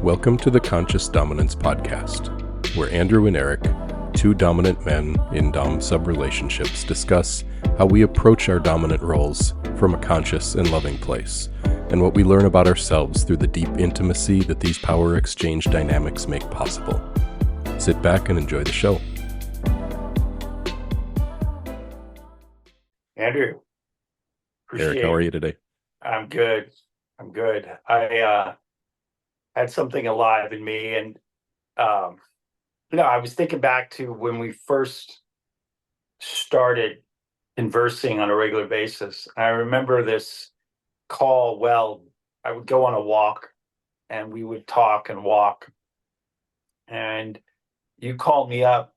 Welcome to the Conscious Dominance Podcast, where Andrew and Eric, two dominant men in dom-sub relationships, discuss how we approach our dominant roles from a conscious and loving place, and what we learn about ourselves through the deep intimacy that these power exchange dynamics make possible. Sit back and enjoy the show. Andrew, Eric, how are you today? I'm good. I had something alive in me, and I was thinking back to when we first started conversing on a regular basis. I remember this call. Well, I would go on a walk, and we would talk and walk, and you called me up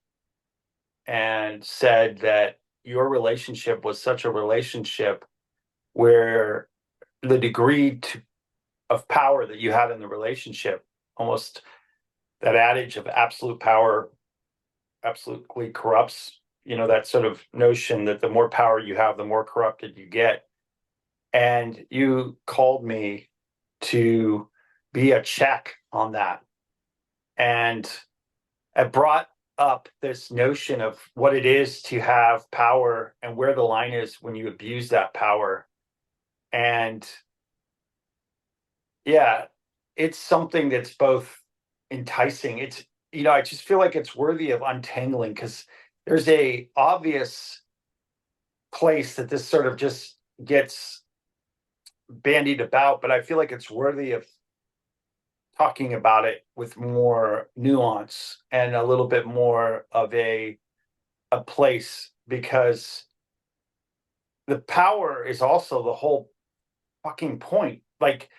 and said that your relationship was such a relationship where the degree of power that you had in the relationship, almost that adage of absolute power absolutely corrupts, that sort of notion that the more power you have, the more corrupted you get. And you called me to be a check on that. And it brought up this notion of what it is to have power and where the line is when you abuse that power. And yeah, it's something that's both enticing. I just feel like it's worthy of untangling, because there's a obvious place that this sort of just gets bandied about, but I feel like it's worthy of talking about it with more nuance and a little bit more of a place, because the power is also the whole fucking point. Like,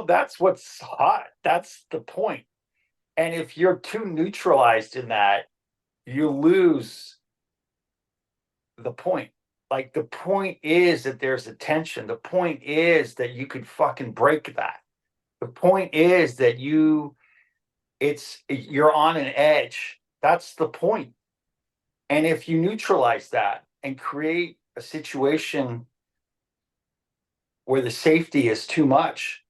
that's what's hot. That's the point. And if you're too neutralized in that, you lose the point. Like, the point is that there's a tension. The point is that you could fucking break that. The point is that you're on an edge. That's the point. And if you neutralize that and create a situation where the safety is too much,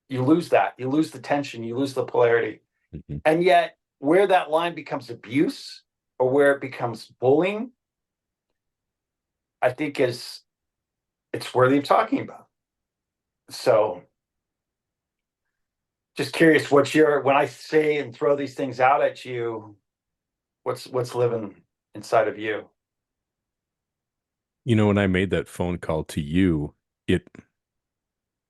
you lose that. You lose the tension. You lose the polarity. Mm-hmm. And yet, where that line becomes abuse or where it becomes bullying, I think it's worthy of talking about. So, just curious, when I say and throw these things out at you, what's living inside of you? When I made that phone call to you,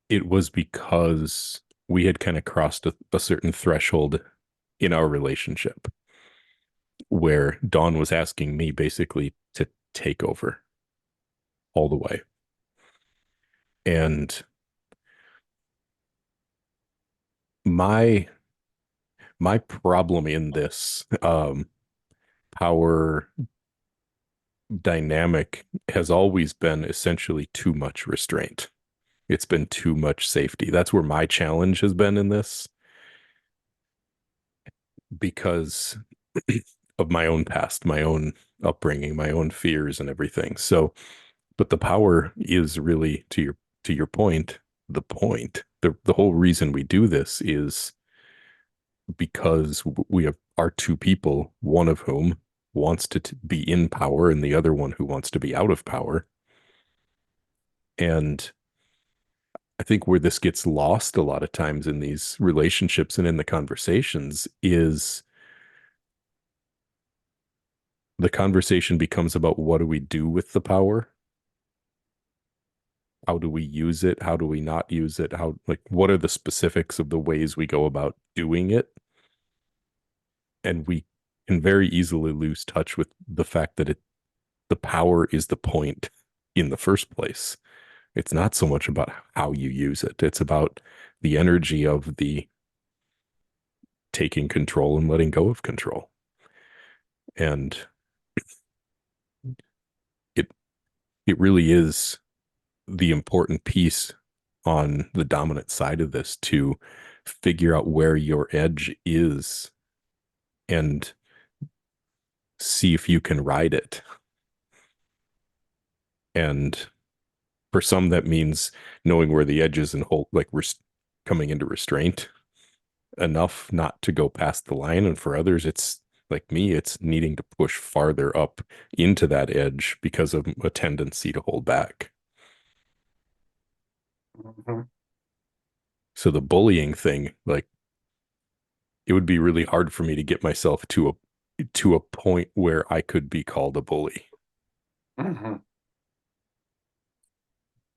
it was because we had kind of crossed a certain threshold in our relationship where Dawn was asking me basically to take over all the way. And my problem in this power dynamic has always been essentially too much restraint. It's been too much safety. That's where my challenge has been in this, because of my own past, my own upbringing, my own fears and everything. So, but the power is really, to your point, the point. The whole reason we do this is because we are two people, one of whom wants to be in power and the other one who wants to be out of power. And I think where this gets lost a lot of times in these relationships and in the conversations is the conversation becomes about, what do we do with the power? How do we use it? How do we not use it? What are the specifics of the ways we go about doing it? And we can very easily lose touch with the fact that the power is the point in the first place. It's not so much about how you use it. It's about the energy of the taking control and letting go of control. And it really is the important piece on the dominant side of this, to figure out where your edge is and see if you can ride it. And For some, that means knowing where the edge is and hold, like coming into restraint enough not to go past the line. And for others, it's like me, it's needing to push farther up into that edge because of a tendency to hold back. Mhm. So the bullying thing, like it would be really hard for me to get myself to a point where I could be called a bully. Mhm.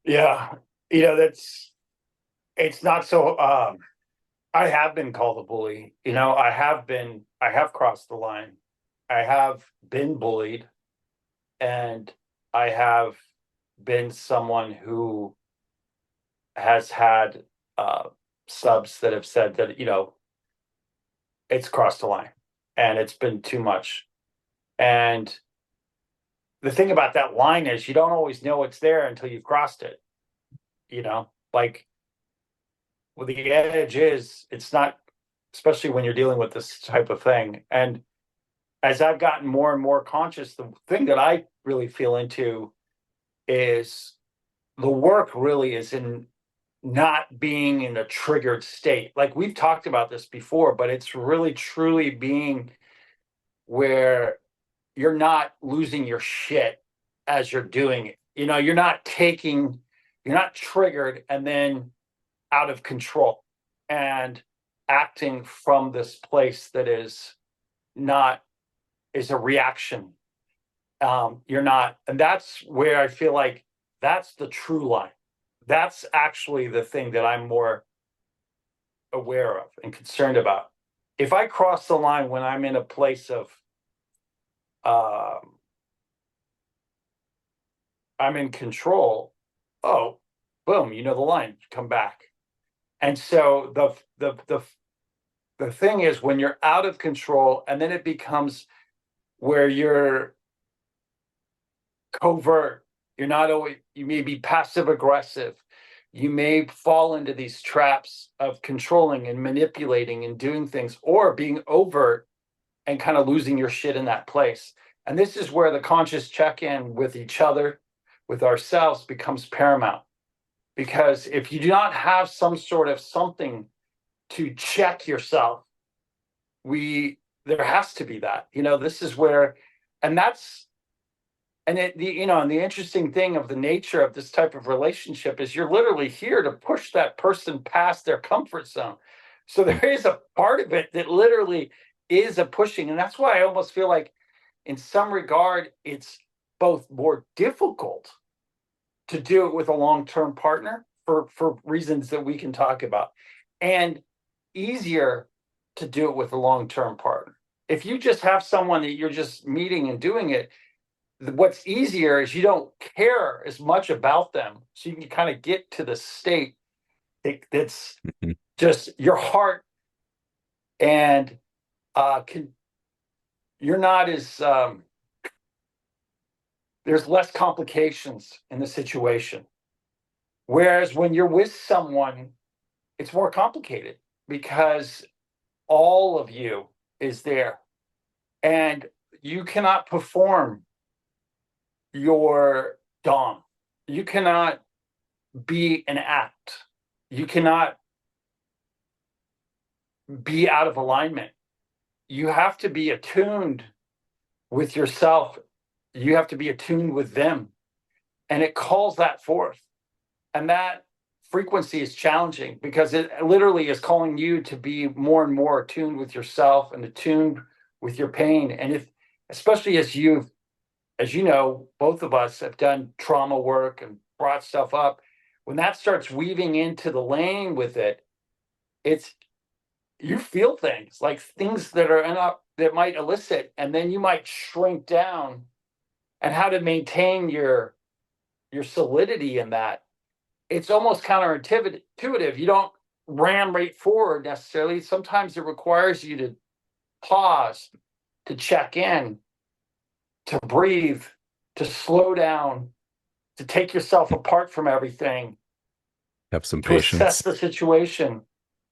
Yeah, that's it's not so. I have been called a bully. I have crossed the line. I have been bullied, and I have been someone who has had subs that have said that, it's crossed the line and it's been too much. And the thing about that line is you don't always know it's there until you've crossed it, like well, the edge is, it's not, especially when you're dealing with this type of thing. And as I've gotten more and more conscious, the thing that I really feel into is the work really is in not being in a triggered state. Like we've talked about this before, but it's really truly being where you're not losing your shit as you're doing it. You're not triggered and then out of control and acting from this place that is not, is a reaction. You're not, and that's where I feel like that's the true line. That's actually the thing that I'm more aware of and concerned about. If I cross the line when I'm in a place of, um, I'm in control, oh, boom, the line, come back. And so the thing is when you're out of control and then it becomes where you're covert, you're not always, you may be passive aggressive, you may fall into these traps of controlling and manipulating and doing things, or being overt and kind of losing your shit in that place. And this is where the conscious check-in with each other, with ourselves, becomes paramount. Because if you do not have some sort of something to check yourself, there has to be that. This is where, and that's, and and the interesting thing of the nature of this type of relationship is you're literally here to push that person past their comfort zone. So there is a part of it that literally is a pushing. And that's why I almost feel like in some regard, it's both more difficult to do it with a long-term partner for reasons that we can talk about, and easier to do it with a long-term partner. If you just have someone that you're just meeting and doing it, what's easier is you don't care as much about them. So you can kind of get to the state that's Mhm. just your heart, and you're not as, there's less complications in the situation. Whereas when you're with someone, it's more complicated because all of you is there and you cannot perform your dom. You cannot be an act. You cannot be out of alignment. You have to be attuned with yourself. You have to be attuned with them. And it calls that forth. And that frequency is challenging because it literally is calling you to be more and more attuned with yourself and attuned with your pain. And especially as you know, both of us have done trauma work and brought stuff up. When that starts weaving into the lane with it, it's, you feel things like things that are up that might elicit, and then you might shrink down, and how to maintain your solidity in that. It's almost counterintuitive. You don't ram right forward necessarily. Sometimes it requires you to pause, to check in, to breathe, to slow down, to take yourself apart from everything, Have some to assess patience. the situation.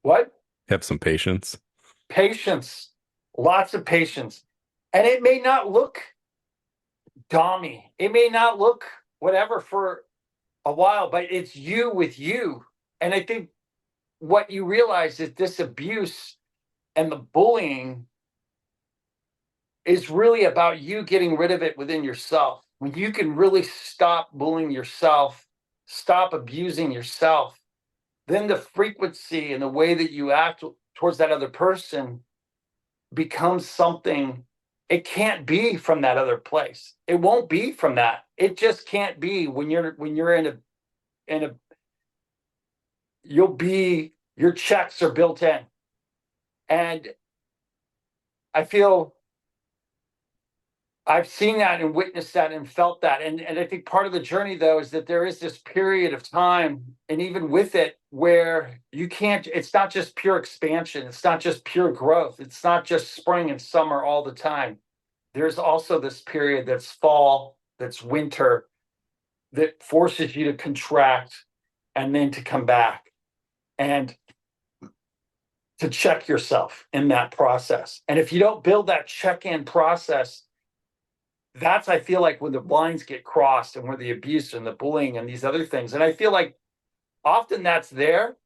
What? Have some patience. Patience, lots of patience. And it may not look dommy. It may not look whatever for a while, but it's you with you. And I think what you realize is this abuse and the bullying is really about you getting rid of it within yourself. When you can really stop bullying yourself, stop abusing yourself, then the frequency and the way that you act towards that other person becomes something. It can't be from that other place. It won't be from that. It just can't be when you're in a you'll be your checks are built in. And I feel I've seen that and witnessed that and felt that. And I think part of the journey, though, is that there is this period of time, and even with it, where you can't, it's not just pure expansion, it's not just pure growth, it's not just spring and summer all the time. There's also this period that's fall, that's winter, that forces you to contract and then to come back and to check yourself in that process. And if you don't build that check in process, that's, I feel like, when the lines get crossed and where the abuse and the bullying and these other things. And I feel like often that's there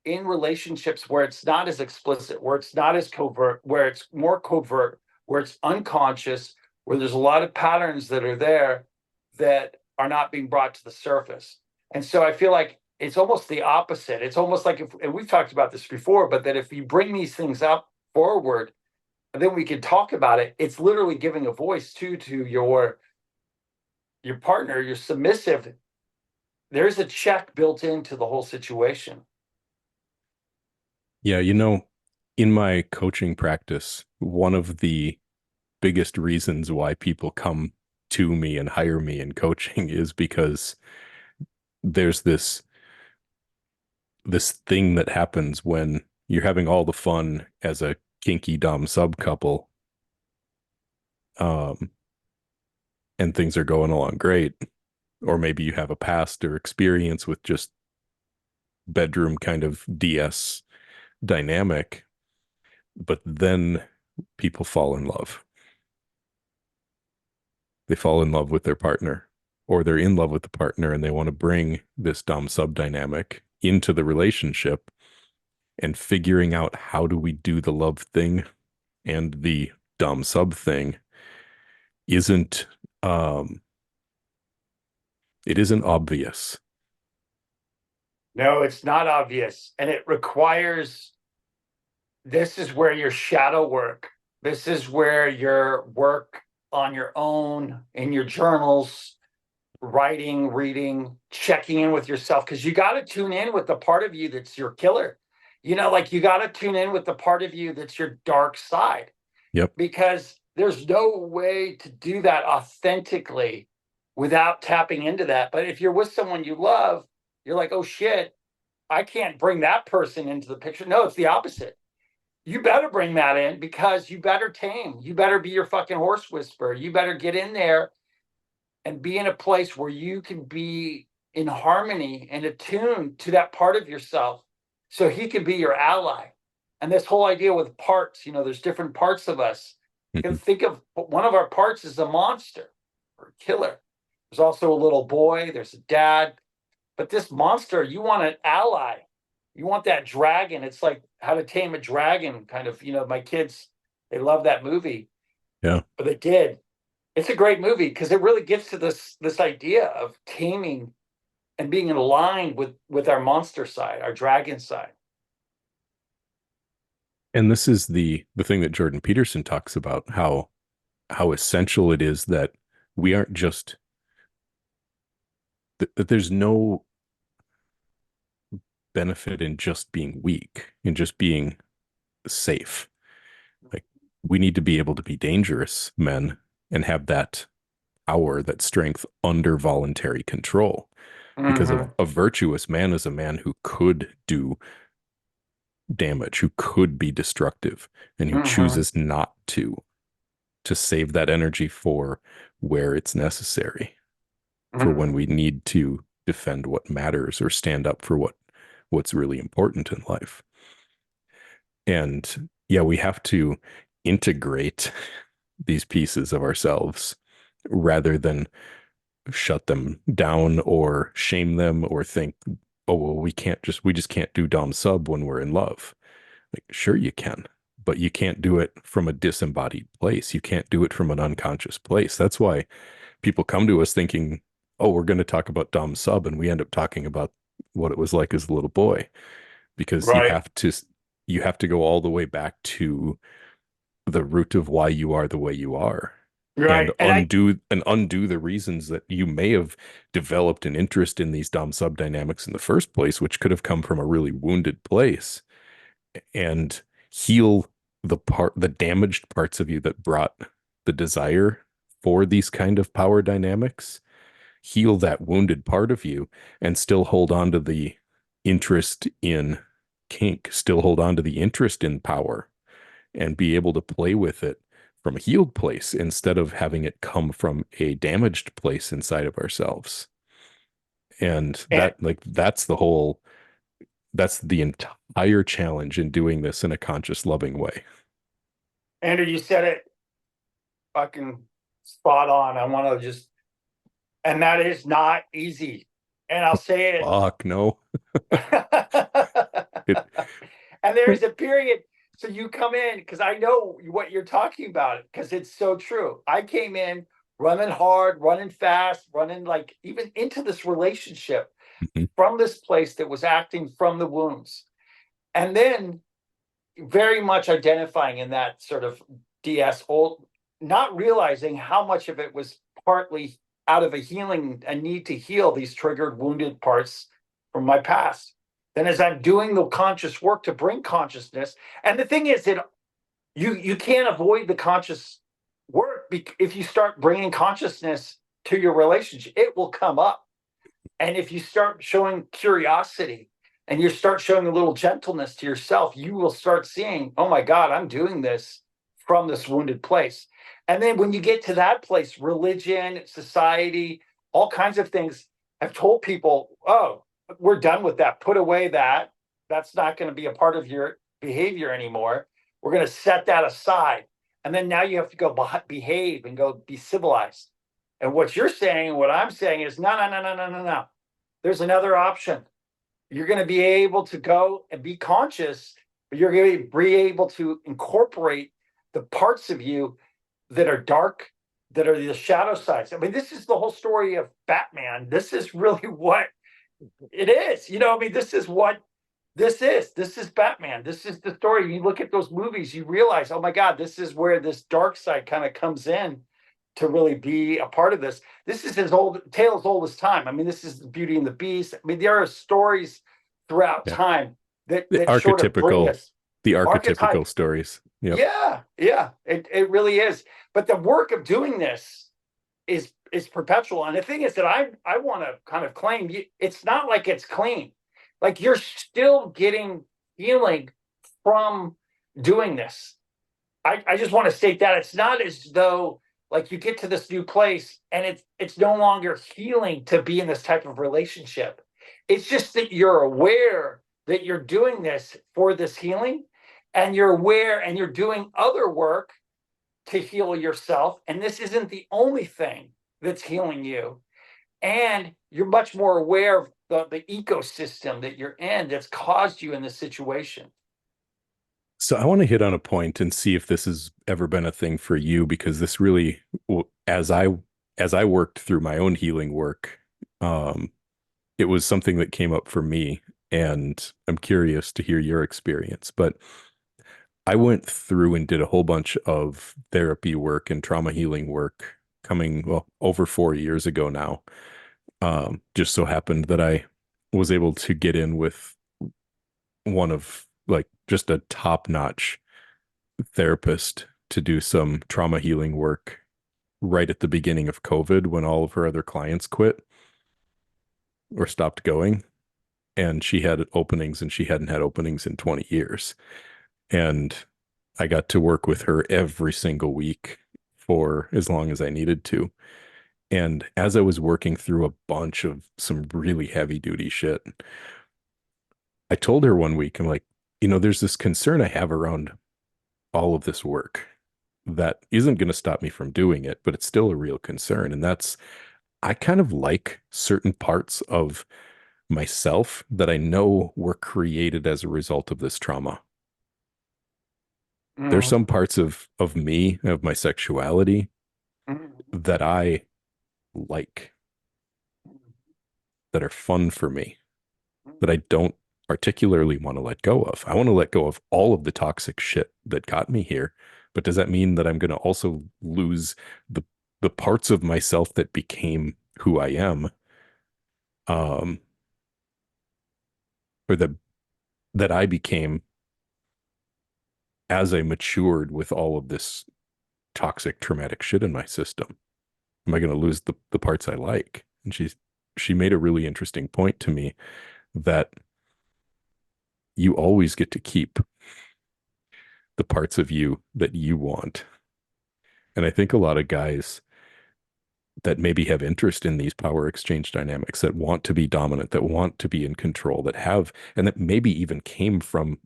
in relationships where it's not as explicit, where it's not as covert, where it's more covert, where it's unconscious, where there's a lot of patterns that are there that are not being brought to the surface. And so I feel like it's almost the opposite. It's almost like, if, and we've talked about this before, but that if you bring these things up forward, and then we can talk about it. It's literally giving a voice to your partner, your submissive. There's a check built into the whole situation. Yeah, in my coaching practice, one of the biggest reasons why people come to me and hire me in coaching is because there's this thing that happens when you're having all the fun as a kinky dom sub couple, um, and things are going along great, or maybe you have a past or experience with just bedroom kind of DS dynamic, but then people fall in love. They fall in love with their partner, or they're in love with the partner and they want to bring this dom sub dynamic into the relationship, and figuring out how do we do the love thing and the dom sub thing isn't um it isn't obvious. No, it's not obvious. And it requires, this is where your shadow work, this is where your work on your own, in your journals, writing, reading, checking in with yourself, because you got to tune in with the part of you that's your killer. Like you got to tune in with the part of you that's your dark side, Yep. because there's no way to do that authentically without tapping into that. But if you're with someone you love, you're like, oh shit, I can't bring that person into the picture. No, it's the opposite. You better bring that in, because you better tame. You better be your fucking horse whisperer. You better get in there and be in a place where you can be in harmony and attuned to that part of yourself, so he can be your ally. And this whole idea with parts, there's different parts of us. You can Mhm. think of one of our parts as a monster or a killer. There's also a little boy, there's a dad. But this monster, you want an ally. You want that dragon. It's like How to Tame a Dragon, kind of. My kids, they love that movie. Yeah. But they did. It's a great movie because it really gets to this idea of taming and being aligned with our monster side, our dragon side. And this is the thing that Jordan Peterson talks about, how essential it is that we aren't just that there's no benefit in just being weak and just being safe. Like, we need to be able to be dangerous men and have that power, that strength under voluntary control. Because Mm-hmm. a virtuous man is a man who could do damage, who could be destructive, and who Mm-hmm. chooses not to save that energy for where it's necessary, for when Mm-hmm. we need to defend what matters or stand up for what's really important in life. And yeah, we have to integrate these pieces of ourselves rather than shut them down or shame them or think, oh, well, we just can't do dom sub when we're in love. Like, sure you can, but you can't do it from a disembodied place. You can't do it from an unconscious place. That's why people come to us thinking, oh, we're going to talk about dom sub, and we end up talking about what it was like as a little boy, because Right. you have to go all the way back to the root of why you are the way you are, and Right. undo the reasons that you may have developed an interest in these dom sub dynamics in the first place, which could have come from a really wounded place, and heal the damaged parts of you that brought the desire for these kind of power dynamics. Heal that wounded part of you and still hold on to the interest in kink, still hold on to the interest in power, and be able to play with it from a healed place instead of having it come from a damaged place inside of ourselves. And And that's the entire challenge in doing this in a conscious, loving way. Andrew, you said it fucking spot on. I want to just, and that is not easy. And I'll say it. Fuck no. It, And there's a period. So you come in because I know what you're talking about because it's so true. I came in running hard, running fast, running like even into this relationship from this place that was acting from the wounds. And then very much identifying in that sort of DS old, not realizing how much of it was partly out of a need to heal these triggered, wounded parts from my past. Then, as I'm doing the conscious work to bring consciousness, and the thing is that you can't avoid the conscious work if you start bringing consciousness to your relationship, it will come up. And if you start showing curiosity and you start showing a little gentleness to yourself, you will start seeing, oh my God, I'm doing this from this wounded place. And then when you get to that place, religion, society, all kinds of things, I've told people, oh, we're done with that. Put away that. That's not going to be a part of your behavior anymore. We're going to set that aside. And then now you have to go behave and go be civilized. And what you're saying, what I'm saying is no, no, no, no, no, no, no. There's another option. You're going to be able to go and be conscious, but you're going to be able to incorporate the parts of you that are dark, that are the shadow sides. I mean, this is the whole story of Batman. This is really what it is. You know, I mean, this is what this is. This is Batman. This is the story. You look at those movies, you realize, oh my God, this is where this dark side kind of comes in to really be a part of this. This is his old tale as old as time. I mean, this is the Beauty and the Beast. I mean, there are stories throughout yeah. time that The sort of bring archetypical, us the archetypical archetype. stories. Yep. Yeah, yeah, it really is. But the work of doing this is perpetual. And the thing is that I want to kind of claim it's not like it's clean. Like you're still getting healing from doing this. I just want to state that it's not as though like you get to this new place and it's no longer healing to be in this type of relationship. It's just that you're aware that you're doing this for this healing, and you're aware and you're doing other work to heal yourself. And this isn't the only thing that's healing you. And you're much more aware of the ecosystem that you're in that's caused you in this situation. So I want to hit on a point and see if this has ever been a thing for you, because this really, as I worked through my own healing work, um, it was something that came up for me, and I'm curious to hear your experience. But I went through and did a whole bunch of therapy work and trauma healing work coming, well, over 4 years ago now. Just so happened that I was able to get in with one of like just a top-notch therapist to do some trauma healing work right at the beginning of COVID when all of her other clients quit or stopped going. And she had openings and she hadn't had openings in 20 years. And I got to work with her every single week for as long as I needed to. And as I was working through a bunch of some really heavy duty shit, I told her one week, I'm like, there's this concern I have around all of this work that isn't going to stop me from doing it, but it's still a real concern. And that's, I kind of like certain parts of myself that I know were created as a result of this trauma. There's Mhm. some parts of me, of my sexuality, Mhm. that I like, that are fun for me, that I don't particularly want to let go of. I want to let go of all of the toxic shit that got me here. But does that mean that I'm going to also lose the parts of myself that became who I am? Um, or that I became as I matured with all of this toxic traumatic shit in my system? Am I going to lose the parts I like? And she made a really interesting point to me that you always get to keep the parts of you that you want. And I think a lot of guys that maybe have interest in these power exchange dynamics, that want to be dominant, that want to be in control, that have, and that maybe even came from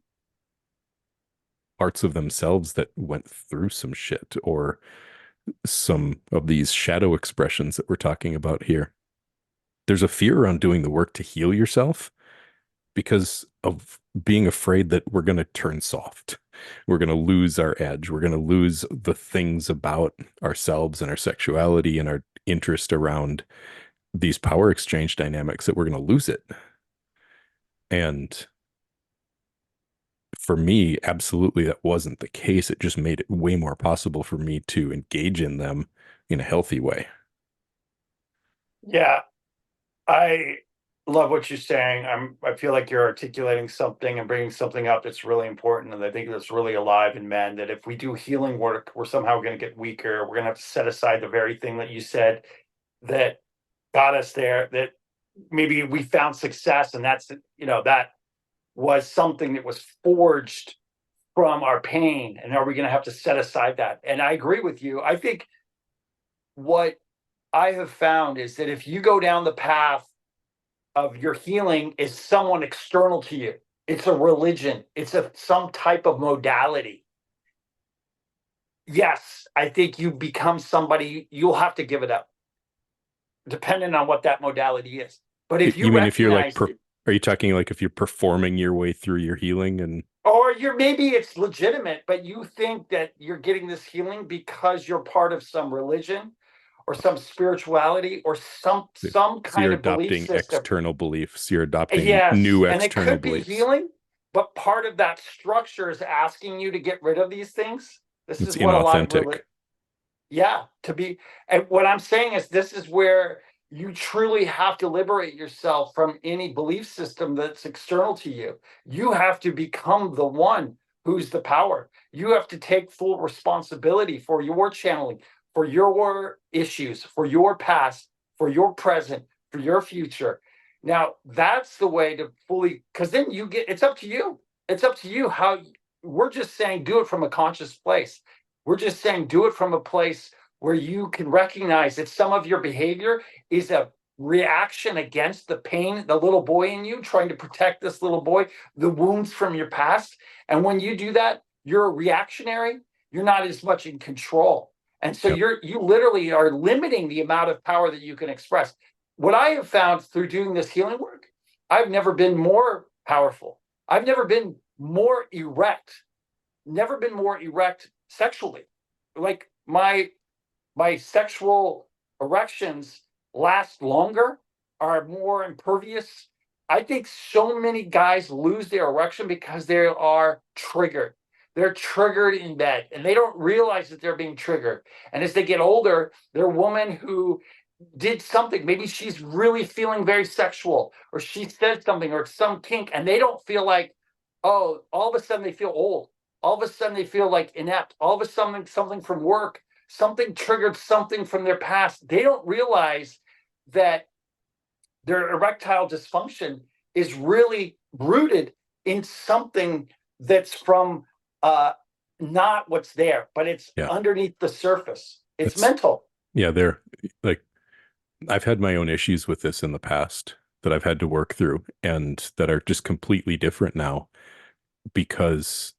parts of themselves that went through some shit, or some of these shadow expressions that we're talking about here. There's a fear around doing the work to heal yourself because of being afraid that we're going to turn soft. We're going to lose our edge. We're going to lose the things about ourselves and our sexuality and our interest around these power exchange dynamics, that we're going to lose it. And for me, absolutely, that wasn't the case. It just made it way more possible for me to engage in them in a healthy way. Yeah, I love what you're saying. I feel like you're articulating something and bringing something up that's really important, and I think that's really alive in men. That if we do healing work, we're somehow going to get weaker. We're going to have to set aside the very thing that you said that got us there. That maybe we found success, and that's that was something that was forged from our pain. And are we going to have to set aside that? And I agree with you. I think what I have found is that if you go down the path of your healing is someone external to you. It's a religion. It's some type of modality. Yes, I think you become somebody, you'll have to give it up, depending on what that modality is. But if you You mean if you're like, recognize it, are you talking like if you're performing your way through your healing and or you're maybe it's legitimate, but you think that you're getting this healing because you're part of some religion or some spirituality or some so you're kind of belief adopting system. external beliefs, you're adopting Yes, new and it external could be beliefs. healing, but part of that structure is asking you to get rid of these things. This It's is what a lot of inauthentic. yeah, to be, and what I'm saying is this is where you truly have to liberate yourself from any belief system that's external to you. You have to become the one who's the power. You have to take full responsibility for your channeling, for your issues, for your past, for your present, for your future. Now, that's the way to fully, because then you get, it's up to you. It's up to you how, we're just saying do it from a conscious place. We're just saying do it from a place where you can recognize that some of your behavior is a reaction against the pain, the little boy in you trying to protect this little boy, the wounds from your past. And when you do that, you're reactionary, you're not as much in control. And so Yep. you literally are limiting the amount of power that you can express. What I have found through doing this healing work, I've never been more powerful. I've never been more erect, never been more erect sexually. Like my sexual erections last longer, are more impervious. I think so many guys lose their erection because they are triggered. They're triggered in bed and they don't realize that they're being triggered. And as they get older, they're a woman who did something. Maybe she's really feeling very sexual, or she said something, or some kink, and they don't feel like, oh, all of a sudden they feel old. All of a sudden they feel like inept. All of a sudden, something from work, something triggered something from their past. They don't realize that their erectile dysfunction is really rooted in something that's from uh, not what's there, but it's Yeah. underneath the surface. It's That's, mental. yeah, they're like, I've had my own issues with this in the past that I've had to work through, and that are just completely different now because,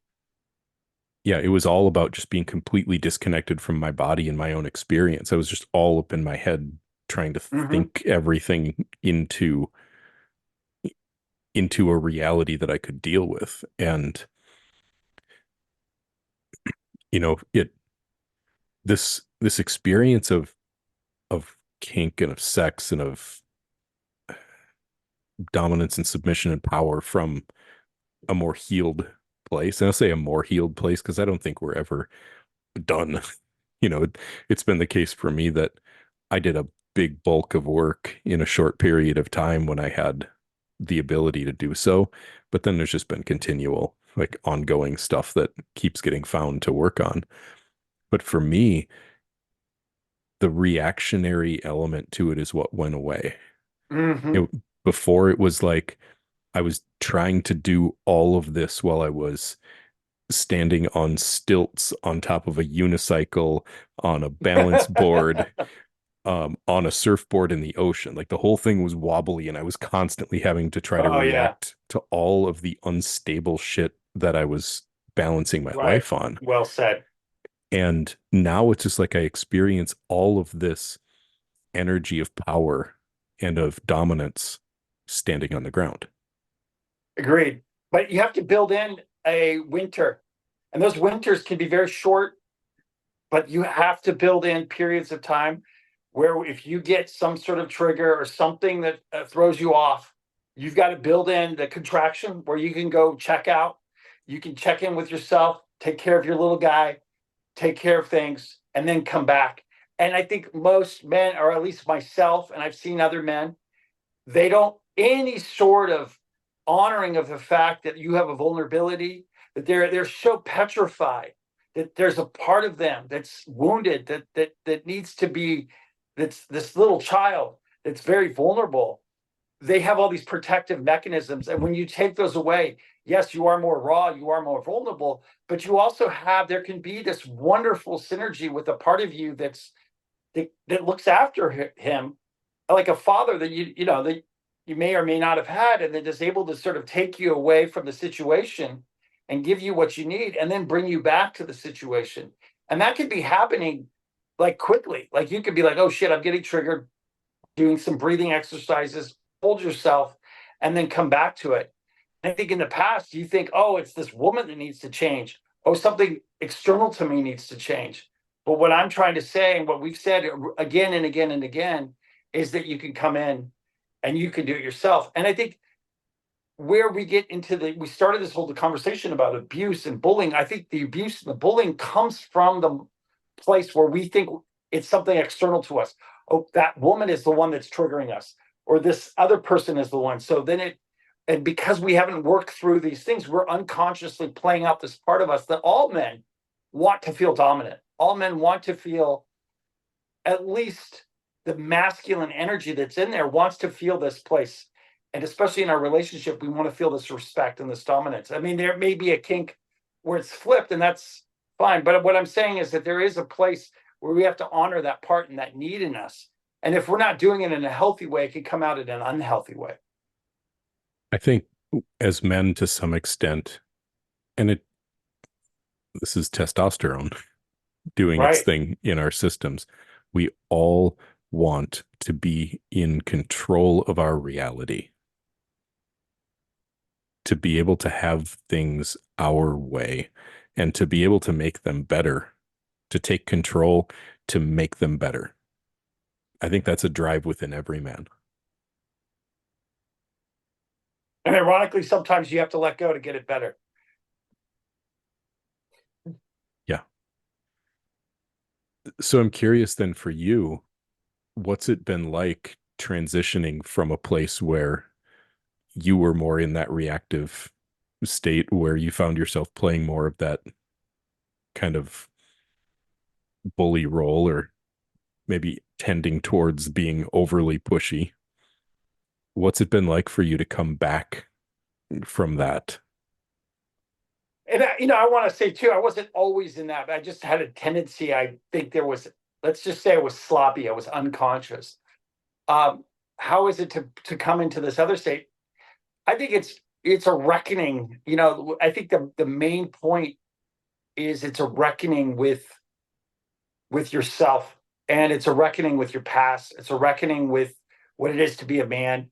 yeah, it was all about just being completely disconnected from my body and my own experience. I was just all up in my head trying to Hmm. think everything into a reality that I could deal with. And, it this experience of kink and of sex and of dominance and submission and power from a more healed place. And I'll say a more healed place because I don't think we're ever done. It's been the case for me that I did a big bulk of work in a short period of time when I had the ability to do so. But then there's just been continual, like ongoing stuff that keeps getting found to work on. But for me, the reactionary element to it is what went away. Hmm. It, Before it was like I was trying to do all of this while I was standing on stilts on top of a unicycle on a balance board on a surfboard in the ocean. Like the whole thing was wobbly, and I was constantly having to try to Oh yeah, react to all of the unstable shit that I was balancing my right. life on. Well said. And now it's just like I experience all of this energy of power and of dominance standing on the ground. Agreed. But you have to build in a winter, and those winters can be very short, but you have to build in periods of time where if you get some sort of trigger or something that throws you off, you've got to build in the contraction where you can go check out. You can check in with yourself, take care of your little guy, take care of things, and then come back. And I think most men, or at least myself, and I've seen other men, they don't any sort of honoring of the fact that you have a vulnerability, that they're so petrified that there's a part of them that's wounded, that needs to be, that's this little child that's very vulnerable. They have all these protective mechanisms, and when you take those away, yes, you are more raw, you are more vulnerable, but you also have, there can be this wonderful synergy with a part of you that looks after him, like a father that that you may or may not have had, and that is able to sort of take you away from the situation and give you what you need, and then bring you back to the situation. And that could be happening like quickly. Like you could be like, oh shit, I'm getting triggered, doing some breathing exercises, hold yourself, and then come back to it. I think in the past, you think, oh, it's this woman that needs to change. Oh, something external to me needs to change. But what I'm trying to say, and what we've said again and again and again, is that you can come in and you can do it yourself. And I think where we get into we started this whole conversation about abuse and bullying. I think the abuse and the bullying comes from the place where we think it's something external to us. Oh, that woman is the one that's triggering us, or this other person is the one. So then and because we haven't worked through these things, we're unconsciously playing out this part of us that all men want to feel dominant. All men want to feel, at least the masculine energy that's in there wants to feel this place. And especially in our relationship, we want to feel this respect and this dominance. I mean, there may be a kink where it's flipped, and that's fine. But what I'm saying is that there is a place where we have to honor that part and that need in us. And if we're not doing it in a healthy way, it can come out in an unhealthy way. I think as men to some extent, and this is testosterone doing its Right. thing in our systems, we all want to be in control of our reality, to be able to have things our way and to be able to make them better, to take control, to make them better. I think that's a drive within every man. And ironically, sometimes you have to let go to get it better. Yeah. So I'm curious then for you, what's it been like transitioning from a place where you were more in that reactive state where you found yourself playing more of that kind of bully role or maybe tending towards being overly pushy? What's it been like for you to come back from that? And I want to say too, I wasn't always in that. I just had a tendency. I think there was, let's just say I was sloppy. I was unconscious. Um, how is it to come into this other state? I think it's a reckoning. I think the main point is it's a reckoning with yourself. and it's a reckoning with your past. It's a reckoning with what it is to be a man.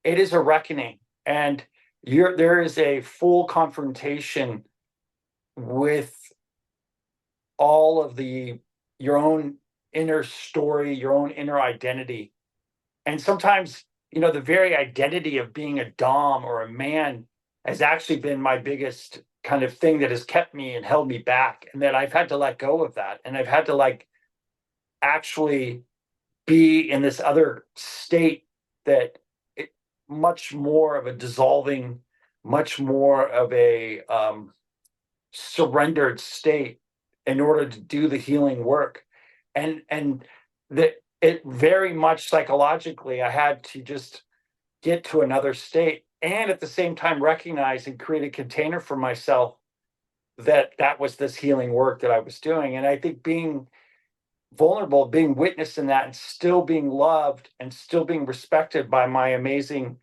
It is a reckoning, and there is a full confrontation with all of your own inner story, your own inner identity. And sometimes, the very identity of being a dom or a man has actually been my biggest kind of thing that has kept me and held me back, and that I've had to let go of that, and I've had to like actually be in this other state that much more of a dissolving, much more of a surrendered state in order to do the healing work. And that it very much psychologically, I had to just get to another state, and at the same time recognize and create a container for myself that was this healing work that I was doing. And I think being vulnerable, being witnessed in that, and still being loved and still being respected by my amazing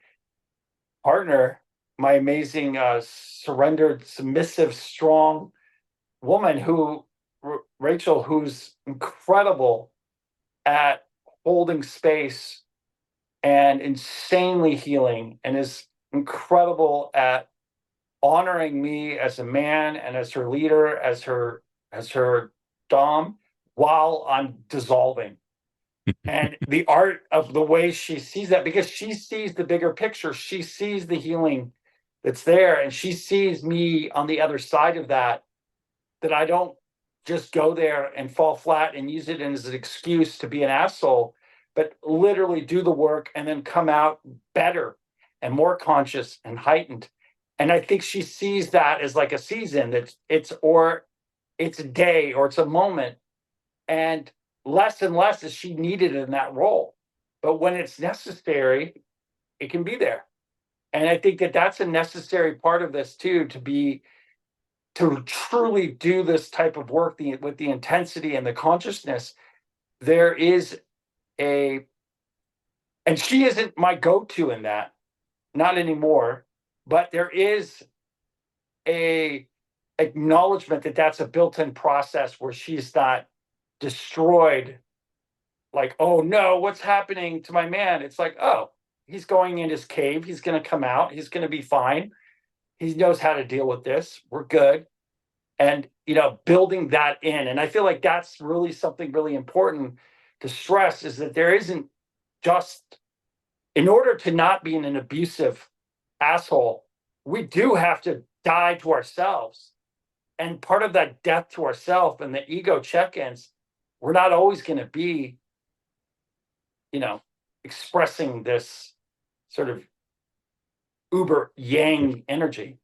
partner, my amazing surrendered, submissive, strong woman Rachel, who's incredible at holding space and insanely healing, and is incredible at honoring me as a man and as her leader, as her dom, while I'm dissolving. And the art of the way she sees that, because she sees the bigger picture, she sees the healing that's there, and she sees me on the other side of that I don't just go there and fall flat and use it as an excuse to be an asshole, but literally do the work and then come out better and more conscious and heightened. And I think she sees that as like a season, that it's a day, or it's a moment, and less is she needed in that role. But when it's necessary, it can be there. And I think that that's a necessary part of this too, to truly do this type of work with the intensity and the consciousness. There is and she isn't my go-to in that, not anymore, but there is a acknowledgement that that's a built-in process where she's not destroyed, like, oh no, what's happening to my man? It's like, oh, he's going in his cave, he's going to come out, he's going to be fine, he knows how to deal with this, we're good. And building that in, and I feel like that's really something really important to stress, is that there isn't just, in order to not be in an abusive asshole, we do have to die to ourselves. And part of that death to ourselves and the ego check-ins, we're not always going to be expressing this sort of uber yang energy.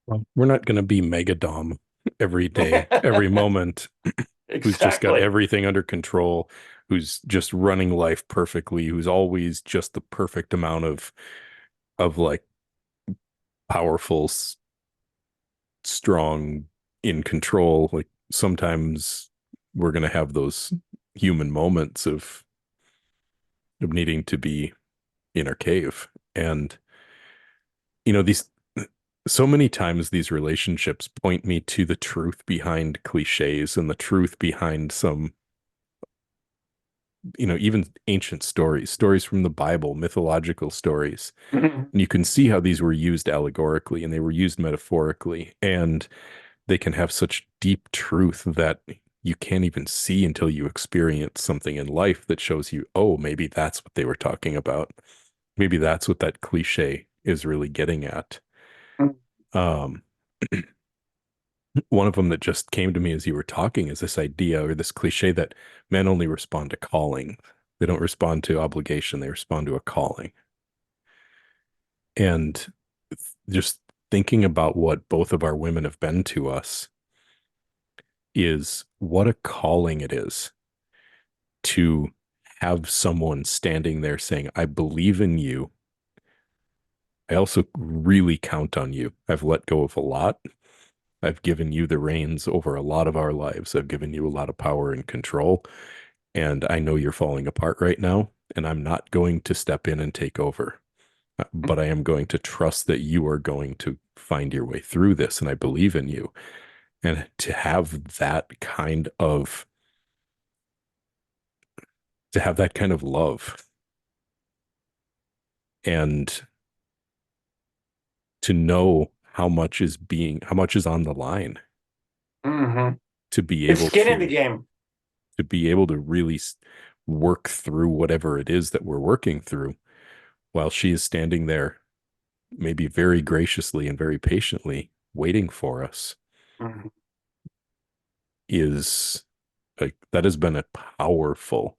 Well, we're not going to be Megadom every day, every moment, who's just got Exactly. everything under control, who's just running life perfectly, who's always just the perfect amount of like powerful, strong, in control. Like sometimes we're going to have those human moments of needing to be in our cave. And these, so many times these relationships point me to the truth behind cliches and the truth behind some, even ancient stories from the Bible, mythological stories. Mhm. And you can see how these were used allegorically and they were used metaphorically, and they can have such deep truth that you can't even see until you experience something in life that shows you, oh, maybe that's what they were talking about. Maybe that's what that cliche is really getting at. Um, One of them that just came to me as you were talking is this idea, or this cliche, that men only respond to calling. They don't respond to obligation, they respond to a calling. And just thinking about what both of our women have been to us, is what a calling it is to have someone standing there saying, I believe in you. I also really count on you. I've let go of a lot. I've given you the reins over a lot of our lives. I've given you a lot of power and control. And I know you're falling apart right now. And I'm not going to step in and take over. But I am going to trust that you are going to find your way through this. And I believe in you. And to have that kind of to have that kind of love and to know how much is on the line, Mm-hmm. to be It's able skin in the to game. really work through whatever it is that we're working through while she is standing there, maybe very graciously and very patiently waiting for us, Mm-hmm. is like that has been a powerful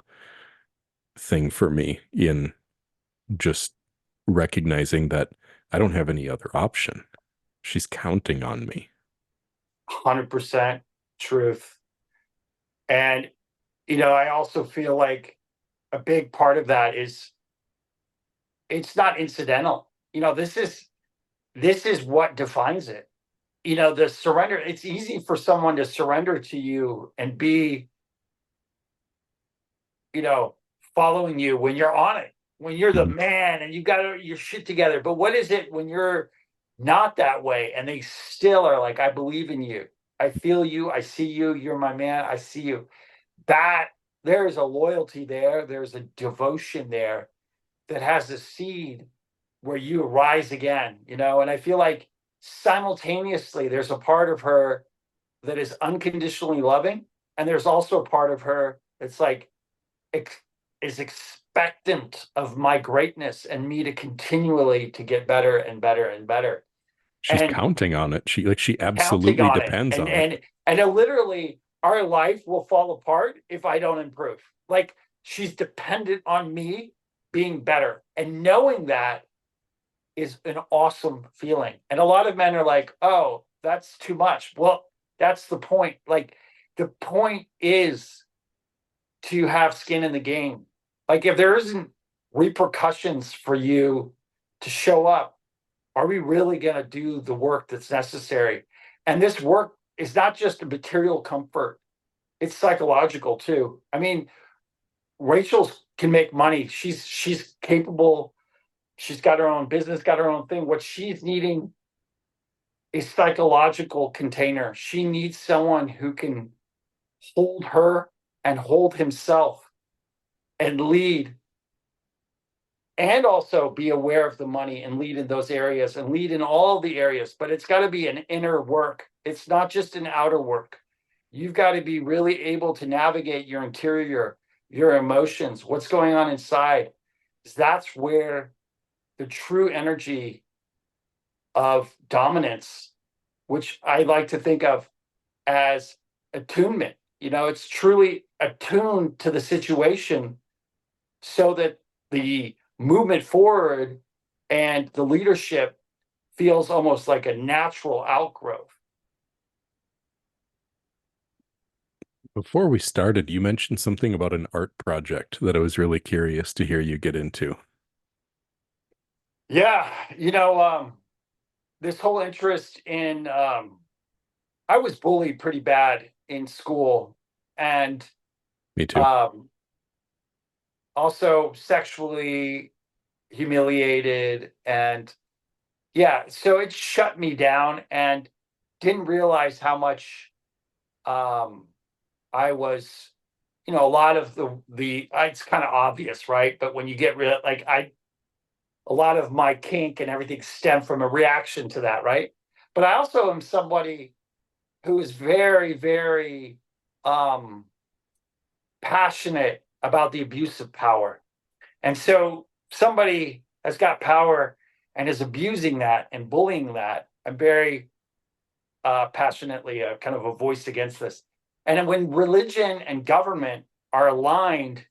thing for me in just recognizing that I don't have any other option. She's counting on me. 100% truth. And, I also feel like a big part of that is it's not incidental. This is what defines it. The surrender, it's easy for someone to surrender to you and be, you know, following you when you're on it, when you're the Mhm. man and you got your shit together. But what is it when you're not that way and they still are like, I believe in you. I feel you. I see you. You're my man. I see you. That there is a loyalty there. There's a devotion there that has a seed where you rise again, and I feel like simultaneously there's a part of her that is unconditionally loving, and there's also a part of her that's like ex- is expectant of my greatness and me to continually to get better and better and better She's and counting on it. She counting absolutely on it, depends and on it. and and it literally our life will fall apart if I don't improve. Like, she's dependent on me being better, and knowing that is an awesome feeling. And a lot of men are like, oh, that's too much. Well, that's the point. Like, the point is to have skin in the game. Like, if there isn't repercussions for you to show up, are we really going to do the work that's necessary? And this work is not just a material comfort, it's psychological too. I mean, Rachel can make money. She's capable. She's got her own business, got her own thing. What she's needing is psychological container. She needs someone who can hold her and hold himself and lead, and also be aware of the money and lead in those areas and lead in all the areas. But it's got to be an inner work. It's not just an outer work. You've got to be really able to navigate your interior, your emotions, what's going on inside. That's where the true energy of dominance, which I like to think of as attunement. It's truly attuned to the situation so that the movement forward and the leadership feels almost like a natural outgrowth. Before we started, you mentioned something about an art project that I was really curious to hear you get into. Yeah, this whole interest in I was bullied pretty bad in school, and Me too. um, also sexually humiliated, and yeah, so it shut me down, and didn't realize how much um, I was, a lot of the it's kind of obvious, right? But when you get real, like, a lot of my kink and everything stemmed from a reaction to that, right? But I also am somebody who is very, very um, passionate about the abuse of power. And so somebody has got power and is abusing that and bullying that. I'm very passionately kind of a voice against this. And when religion and government are aligned,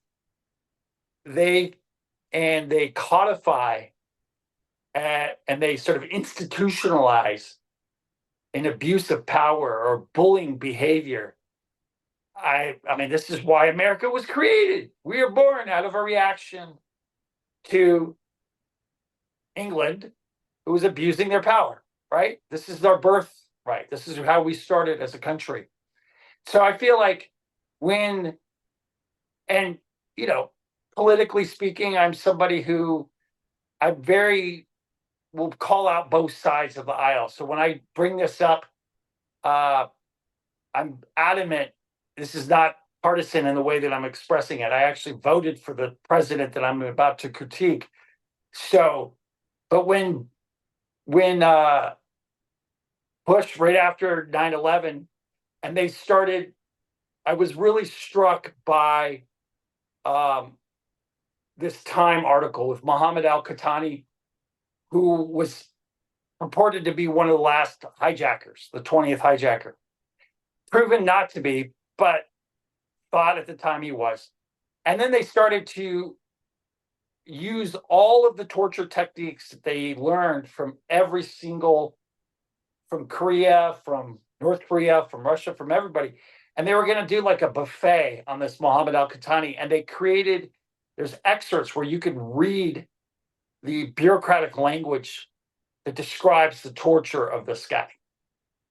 they they codify and they sort of institutionalize an abuse of power or bullying behavior. I mean, this is why America was created. We are born out of a reaction to England, who was abusing their power, right? This is our birth, right? This is how we started as a country. So I feel like when, and, you know, politically speaking, I'm somebody who I'm very, will call out both sides of the aisle. So when I bring this up, uh, I'm adamant this is not partisan in the way that I'm expressing it. I actually voted for the president that I'm about to critique. So, but when Bush, right after 9/11, and they started, I was really struck by um, this Time article with Muhammad al-Qahtani, who was purported to be one of the last hijackers, the 20th hijacker. Proven not to be, but thought at the time he was. And then they started to use all of the torture techniques that they learned from every single, from Korea, from North Korea, from Russia, from everybody. And they were going to do like a buffet on this Muhammad al-Qahtani. And they created, there's excerpts where you could read the bureaucratic language that describes the torture of this guy.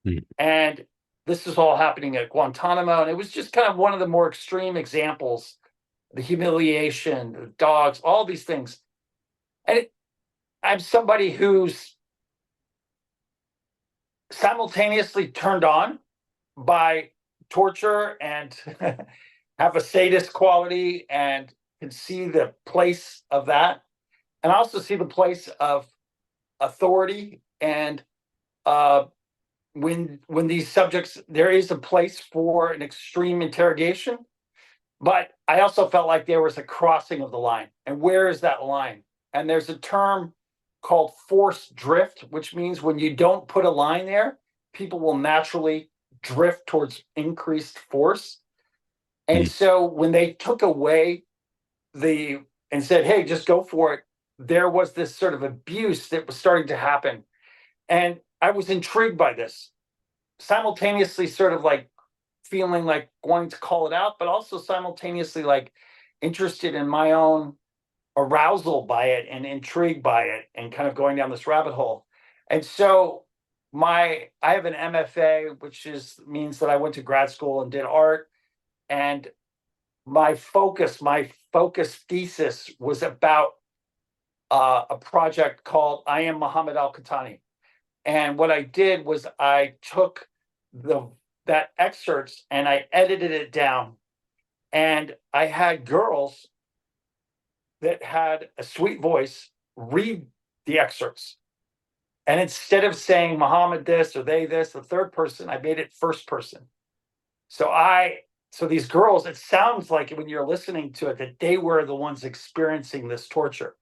Mm. And this is all happening at Guantanamo. And it was just kind of one of the more extreme examples, the humiliation, the dogs, all these things. And I'm somebody who's simultaneously turned on by torture and have a sadist quality and can see the place of that. And I also see the place of authority and when these subjects, there is a place for an extreme interrogation, but I also felt like there was a crossing of the line. And where is that line? And there's a term called forced drift, which means when you don't put a line there, people will naturally drift towards increased force. And so when they took away and said, hey, just go for it, there was this sort of abuse that was starting to happen. And I was intrigued by this, simultaneously sort of like feeling like wanting to call it out, but also simultaneously like interested in my own arousal by it and intrigued by it and kind of going down this rabbit hole. And so I have an MFA, which means that I went to grad school and did art. And my focus thesis was about a project called I Am Muhammad al-Qahtani. And what I did was I took that excerpts and I edited it down. And I had girls that had a sweet voice read the excerpts. And instead of saying Muhammad this or they this, the third person, I made it first person. So these girls, it sounds like when you're listening to it, that they were the ones experiencing this torture.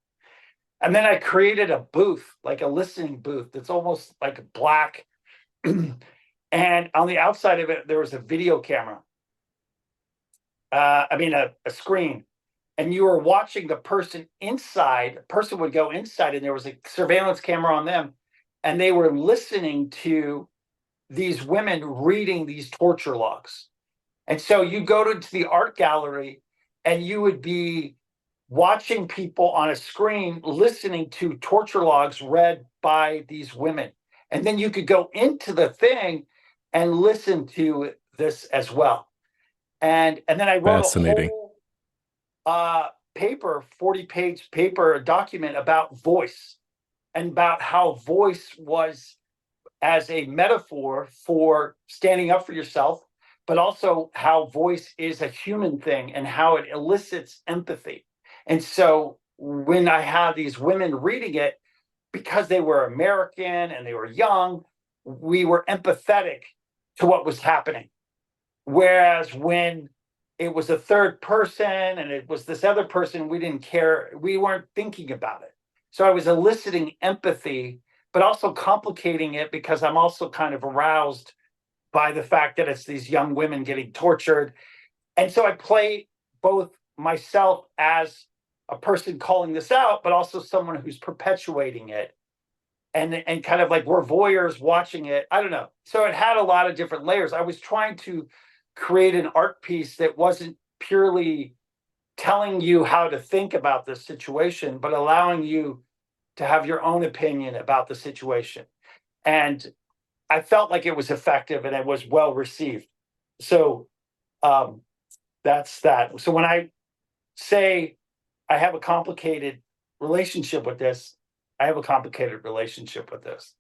And then I created a booth, like a listening booth that's almost like black. And on the outside of it, there was a video camera. A screen. And you were watching the person inside. The person would go inside and there was a surveillance camera on them. And they were listening to these women reading these torture logs. And so you go to the art gallery and you would be watching people on a screen listening to torture logs read by these women. And then you could go into the thing and listen to this as well. And then I wrote a whole paper, 40-page paper, document about voice and about how voice was as a metaphor for standing up for yourself, but also how voice is a human thing and how it elicits empathy. And so when I had these women reading it, because they were American and they were young, we were empathetic to what was happening. Whereas when it was a third person and it was this other person, we didn't care. We weren't thinking about it. So I was eliciting empathy, but also complicating it because I'm also kind of aroused by the fact that it's these young women getting tortured. And so I play both myself as a person calling this out, but also someone who's perpetuating it. And kind of like we're voyeurs watching it. I don't know. So it had a lot of different layers. I was trying to create an art piece that wasn't purely telling you how to think about this situation, but allowing you to have your own opinion about the situation. And I felt like it was effective and it was well received. So that's that. So when I say I have a complicated relationship with this, I have a complicated relationship with this.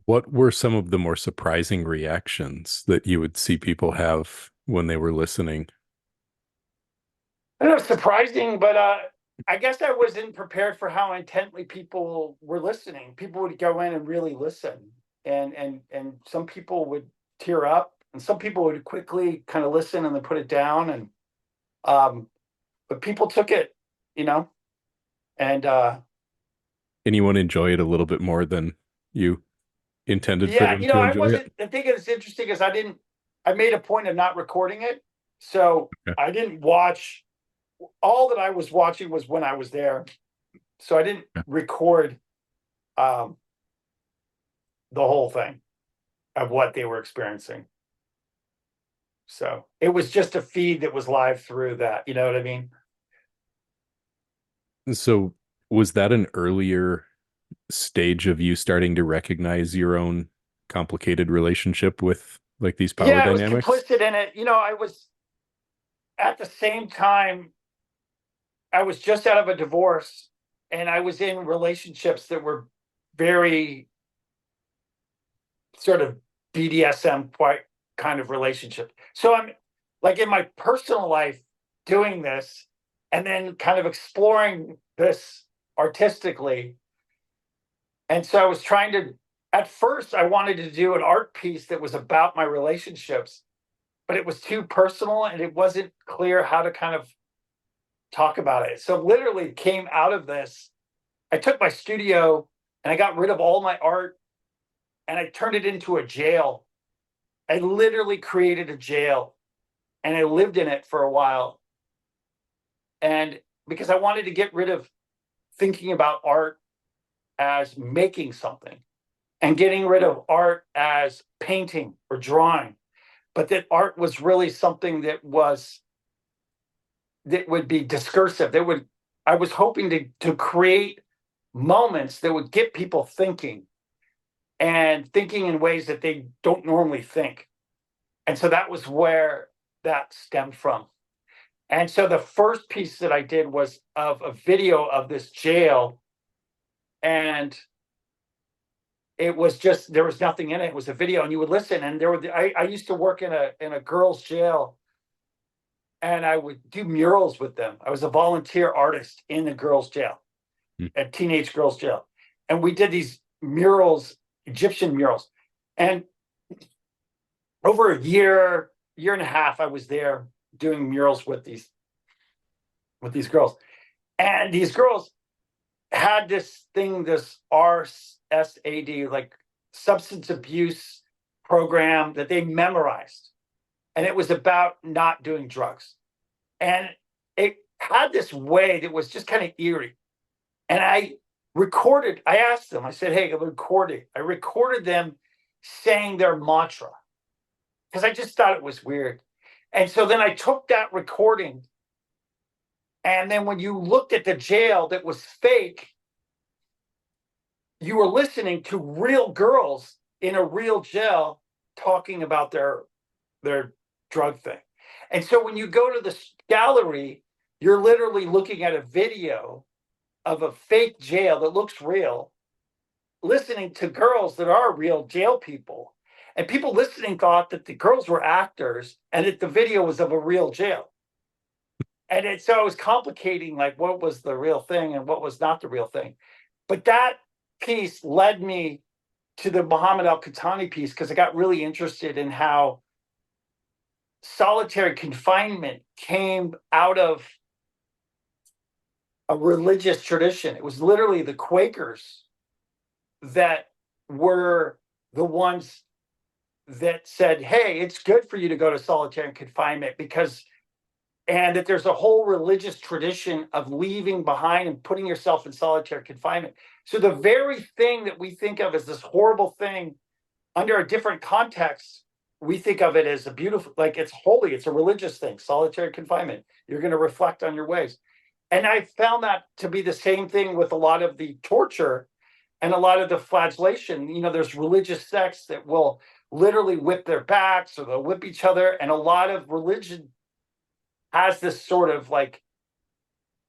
What were some of the more surprising reactions that you would see people have when they were listening? I don't know, surprising, but I guess I wasn't prepared for how intently people were listening. People would go in and really listen, and some people would tear up, and some people would quickly kind of listen and then put it down, and um, but people took it, you know, and Anyone enjoy it a little bit more than you intended for yeah, them to I enjoy it? wasn't. The thing that's interesting is I didn't. I made a point of not recording it, so Okay. I didn't watch. All that I was watching was when I was there, so I didn't Yeah. record um, the whole thing of what they were experiencing. So it was just a feed that was live through that. You know what I mean? So was that an earlier stage of you starting to recognize your own complicated relationship with like these power Yeah, I was dynamics? complicit in it. I was at the same time, I was just out of a divorce and I was in relationships that were very sort of BDSM quite kind of relationship. So I'm like in my personal life doing this and then kind of exploring this artistically. And so I was trying to, at first, I wanted to do an art piece that was about my relationships, but it was too personal and it wasn't clear how to kind of talk about it. So literally it came out of this. I took my studio and I got rid of all my art and I turned it into a jail. I literally created a jail and I lived in it for a while. And because I wanted to get rid of thinking about art as making something and getting rid of art as painting or drawing, but that art was really something that would be discursive. I was hoping to create moments that would get people thinking and thinking in ways that they don't normally think. And so that was where that stemmed from. And so the first piece that I did was of a video of this jail. And it was just, there was nothing in it. It was a video and you would listen. And I used to work in a girls' jail and I would do murals with them. I was a volunteer artist in the girls' jail, Hmm. a teenage girls' jail. And we did these murals, Egyptian murals. And over a year and a half, I was there doing murals with these girls. And these girls had this thing, this RSAD, like substance abuse program that they memorized. And it was about not doing drugs. And it had this way that was just kind of eerie. And I asked them, I said, hey, I recorded them saying their mantra because I just thought it was weird. And so then I took that recording. And then when you looked at the jail that was fake, you were listening to real girls in a real jail talking about their drug thing. And so when you go to the gallery, you're literally looking at a video of a fake jail that looks real, listening to girls that are real jail people. And people listening thought that the girls were actors and that the video was of a real jail. So it was complicating like what was the real thing and what was not the real thing. But that piece led me to the Muhammad al-Qahtani piece because I got really interested in how solitary confinement came out of a religious tradition. It was literally the Quakers that were the ones that said, hey, it's good for you to go to solitary confinement and that there's a whole religious tradition of leaving behind and putting yourself in solitary confinement. So the very thing that we think of as this horrible thing under a different context, we think of it as a beautiful, like it's holy, it's a religious thing, solitary confinement. You're going to reflect on your ways. And I found that to be the same thing with a lot of the torture and a lot of the flagellation. There's religious sects that will literally whip their backs or they'll whip each other. And a lot of religion has this sort of like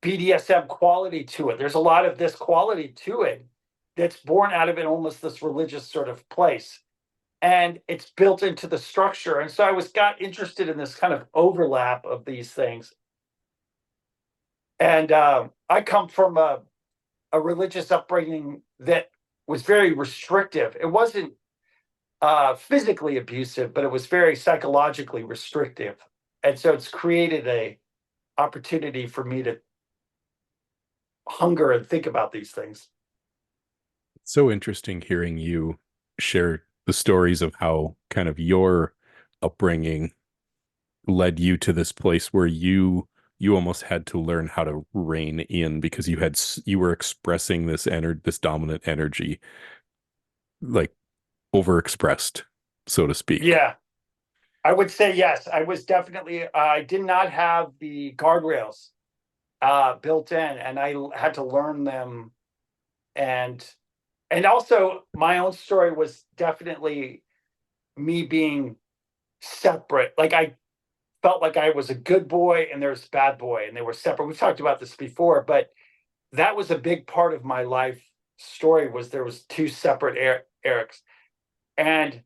BDSM quality to it. There's a lot of this quality to it that's born out of it, almost this religious sort of place. and it's built into the structure. And so I was got interested in this kind of overlap of these things. And I come from a religious upbringing that was very restrictive. It wasn't physically abusive, but it was very psychologically restrictive. And so it's created a opportunity for me to hunger and think about these things. It's so interesting hearing you share the stories of how kind of your upbringing led you to this place where you almost had to learn how to rein in because you were expressing this dominant energy, like overexpressed, so to speak. Yeah, I would say yes. I was definitely, I did not have the guardrails built in, and I had to learn them. And also my own story was definitely me being separate. Like I felt like I was a good boy and there's bad boy, and they were separate. We've talked about this before, but that was a big part of my life story. Was there was two separate Erics, and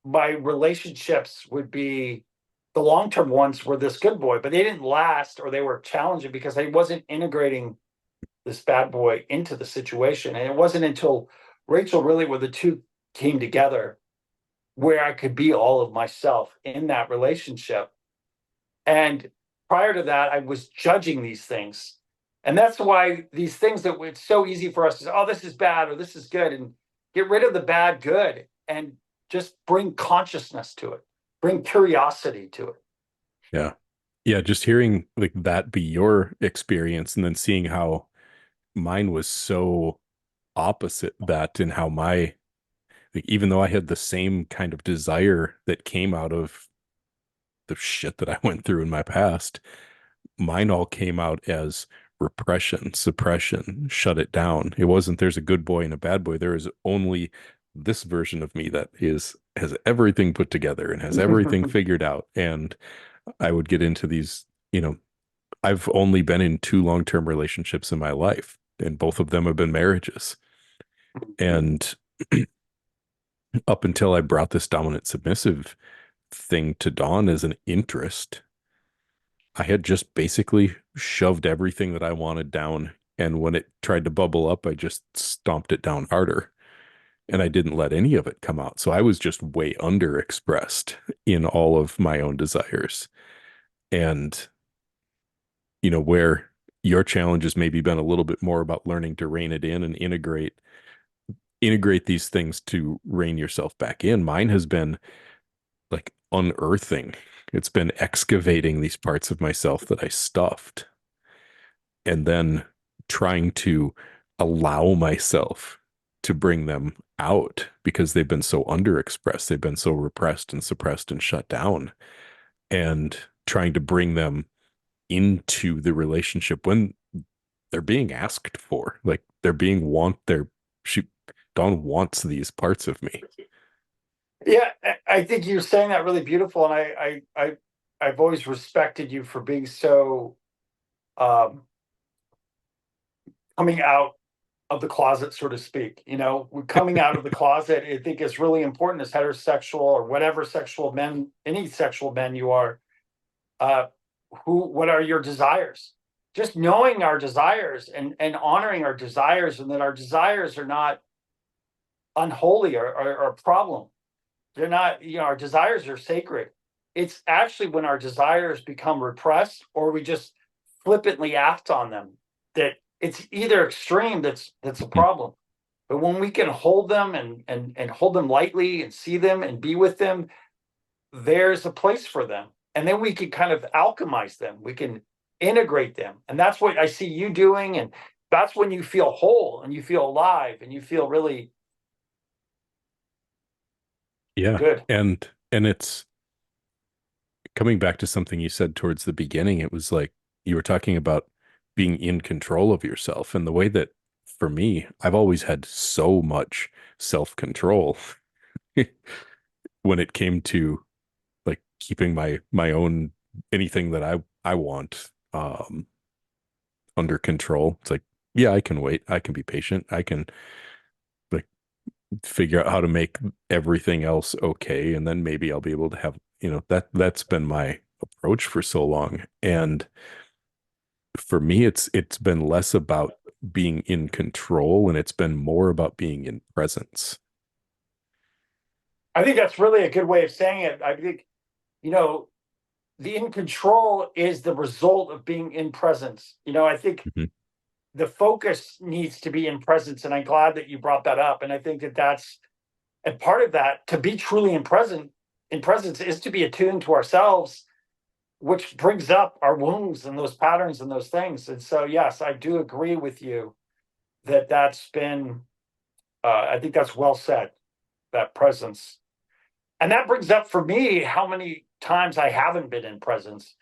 my relationships would be the long-term ones were this good boy, but they didn't last, or they were challenging because I wasn't integrating this bad boy into the situation. And it wasn't until Rachel really where the two came together where I could be all of myself in that relationship. And prior to that, I was judging these things. And that's why these things that it's so easy for us to say, oh, this is bad or this is good, and get rid of the bad good and just bring consciousness to it, bring curiosity to it. Yeah. Yeah, just hearing like that be your experience and then seeing how mine was so opposite that, and how like, even though I had the same kind of desire that came out of the shit that I went through in my past, mine all came out as repression, suppression, shut it down. It wasn't there's a good boy and a bad boy. There is only this version of me that has everything put together and has everything figured out. And I would get into these. I've only been in two long-term relationships in my life, and both of them have been marriages. And up until I brought this dominant submissive thing to dawn as an interest, I had just basically shoved everything that I wanted down. And when it tried to bubble up, I just stomped it down harder. And I didn't let any of it come out. So I was just way underexpressed in all of my own desires. And, where your challenge has maybe been a little bit more about learning to rein it in and integrate these things to rein yourself back in. Mine has been like unearthing. It's been excavating these parts of myself that I stuffed, and then trying to allow myself to bring them out because they've been so underexpressed. They've been so repressed and suppressed and shut down, and trying to bring them into the relationship when they're being asked for, like they're being she Dawn wants these parts of me. Yeah, I think you're saying that really beautiful, and I've always respected you for being so um, coming out of the closet, so to speak. Coming out of the closet, I think is really important as heterosexual or whatever sexual men, any sexual men you are. Uh, what are your desires? Just knowing our desires and honoring our desires, and that our desires are not unholy or a problem. They're not, our desires are sacred. It's actually when our desires become repressed or we just flippantly act on them that it's either extreme that's a problem. But when we can hold them and hold them lightly and see them and be with them, there's a place for them. And then we can kind of alchemize them. We can integrate them. And that's what I see you doing. And that's when you feel whole and you feel alive and you feel really Yeah. good. And it's coming back to something you said towards the beginning. It was like you were talking about being in control of yourself, and the way that for me, I've always had so much self-control when it came to like keeping my own anything that I want under control. It's like, yeah, I can wait. I can be patient. I can like figure out how to make everything else okay, and then maybe I'll be able to have, that's been my approach for so long. And for me, it's been less about being in control and it's been more about being in presence. I think that's really a good way of saying it. I think, you know, the in control is the result of being in presence. I think Mhm. the focus needs to be in presence. And I'm glad that you brought that up. And I think that that's, and part of that to be truly in presence is to be attuned to ourselves, which brings up our wounds and those patterns and those things. And so, yes, I do agree with you that that's been, I think that's well said, that presence. And that brings up for me how many times I haven't been in presence.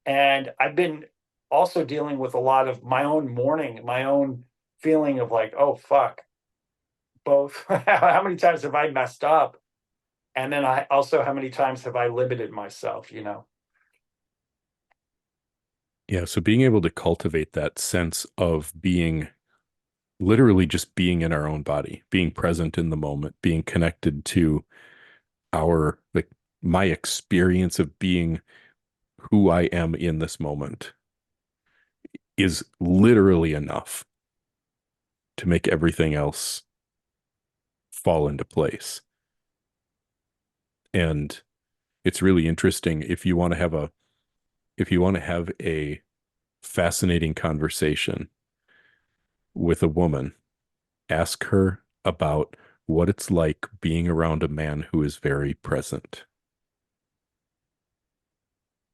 And I've been also dealing with a lot of my own mourning, my own feeling of like, oh, fuck, both. How many times have I messed up? And then I also, how many times have I limited myself? Yeah, so being able to cultivate that sense of being literally just being in our own body, being present in the moment, being connected to our, like, my experience of being who I am in this moment is literally enough to make everything else fall into place. And it's really interesting if you want to have a fascinating conversation with a woman, ask her about what it's like being around a man who is very present.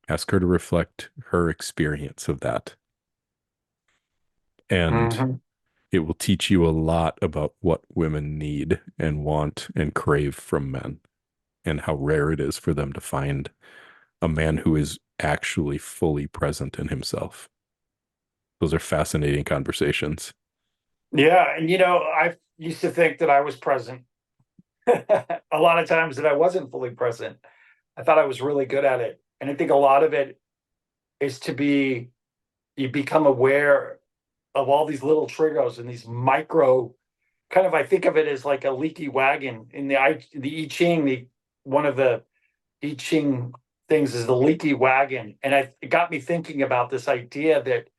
Ask her to reflect her experience of that. And Mhm. it will teach you a lot about what women need and want and crave from men, and how rare it is for them to find a man who is actually fully present in himself. Those are fascinating conversations. Yeah. And, I used to think that I was present a lot of times that I wasn't fully present. I thought I was really good at it. And I think a lot of it is you become aware of all these little triggers and these micro kind of, I think of it as like a leaky wagon in the I Ching, one of the I Ching things is the leaky wagon. And it got me thinking about this idea that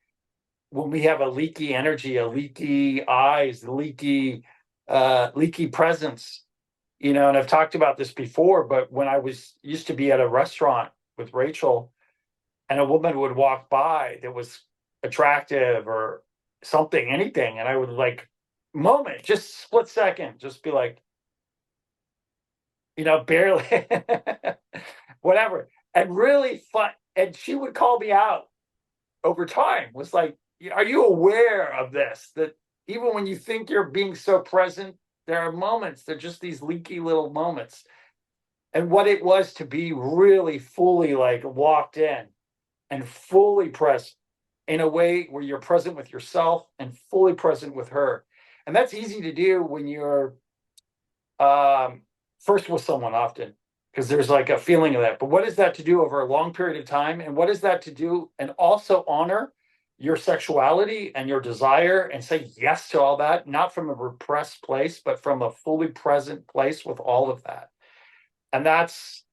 when we have a leaky energy, a leaky eyes, leaky presence, and I've talked about this before, but when I was used to be at a restaurant with Rachel and a woman would walk by that was attractive or something, anything, and I would like moment, just split second, just be like, barely whatever. And really fun. And she would call me out over time, was like, are you aware of this? That even when you think you're being so present, there are moments, they're just these leaky little moments. And what it was to be really fully like locked in and fully present in a way where you're present with yourself and fully present with her. And that's easy to do when you're first with someone often, because there's like a feeling of that. But what is that to do over a long period of time? And what is that to do? And also honor your sexuality and your desire and say yes to all that, not from a repressed place, but from a fully present place with all of that. And that's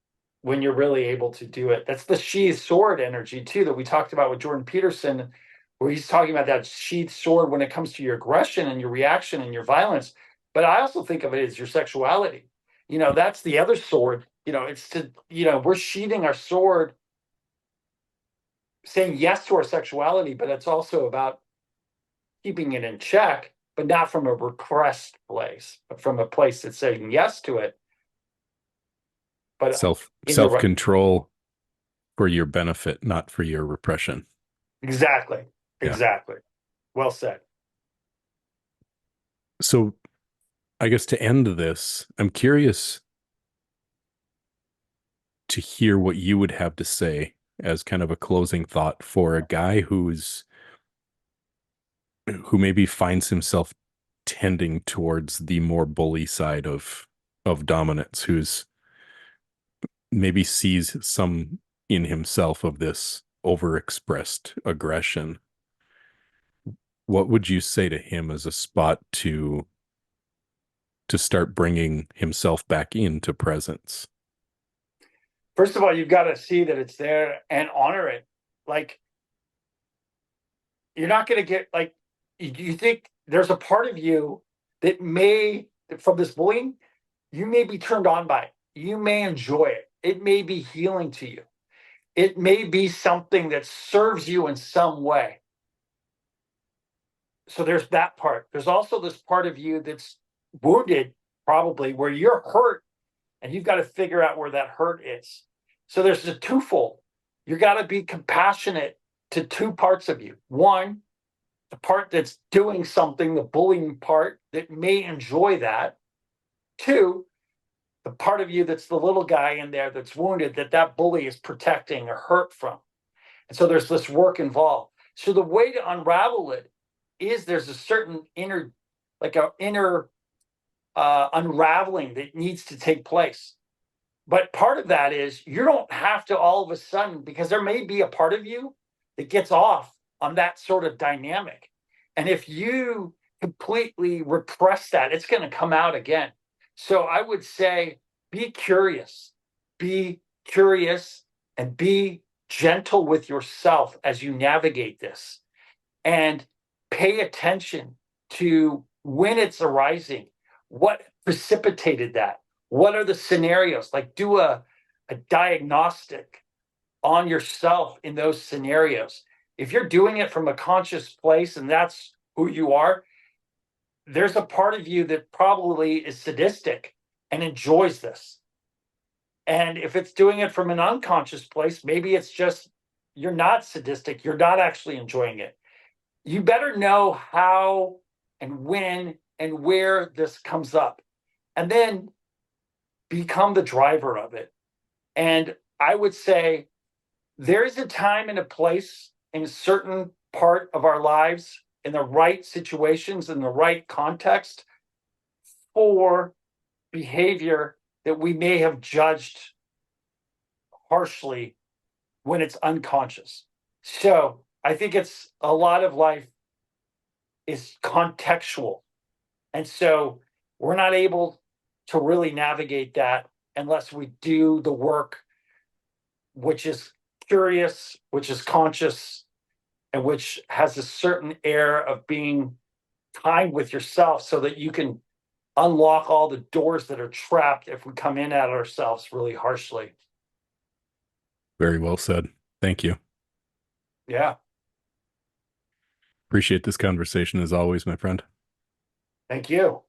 when you're really able to do it. That's the sheathed sword energy too that we talked about with Jordan Peterson, where he's talking about that sheathed sword when it comes to your aggression and your reaction and your violence. But I also think of it as your sexuality. That's the other sword. It's we're sheathing our sword, saying yes to our sexuality, but it's also about keeping it in check, but not from a repressed place, but from a place that's saying yes to it. But in the Self right, control for your benefit, not for your repression. exactly, Yeah. exactly. Well said. So I guess to end this, I'm curious to hear what you would have to say as kind of a closing thought for a guy who maybe finds himself tending towards the more bully side of dominance, who's maybe sees some in himself of this overexpressed aggression. What would you say to him as a spot to to start bringing himself back into presence? First of all, you've got to see that it's there and honor it. Like, you're not going to get like, you think there's a part of you that may, from this bullying, you may be turned on by it. You may enjoy it. It may be healing to you. It may be something that serves you in some way. So there's that part. There's also this part of you that's wounded, probably, where you're hurt and you've got to figure out where that hurt is. So there's a twofold. You got to be compassionate to two parts of you. One, the part that's doing something, the bullying part that may enjoy that. Two, the part of you that's the little guy in there that's wounded, that bully is protecting or hurt from. And so there's this work involved. So the way to unravel it is there's a certain inner, like an inner unraveling that needs to take place. But part of that is you don't have to all of a sudden, because there may be a part of you that gets off on that sort of dynamic. And if you completely repress that, it's going to come out again. So I would say be curious and be gentle with yourself as you navigate this, and pay attention to when it's arising, what precipitated that, what are the scenarios, like do a diagnostic on yourself in those scenarios. If you're doing it from a conscious place and that's who you are, there's a part of you that probably is sadistic and enjoys this. And if it's doing it from an unconscious place, maybe it's just you're not sadistic, you're not actually enjoying it. You better know how and when and where this comes up, and then become the driver of it. And I would say there is a time and a place in a certain part of our lives, in the right situations, in the right context, for behavior that we may have judged harshly when it's unconscious. So I think it's a lot of life is contextual. And so we're not able to really navigate that unless we do the work, which is curious, which is conscious, and which has a certain air of being kind with yourself so that you can unlock all the doors that are trapped if we come in at ourselves really harshly. Very well said. Thank you. Yeah. Appreciate this conversation as always, my friend. Thank you.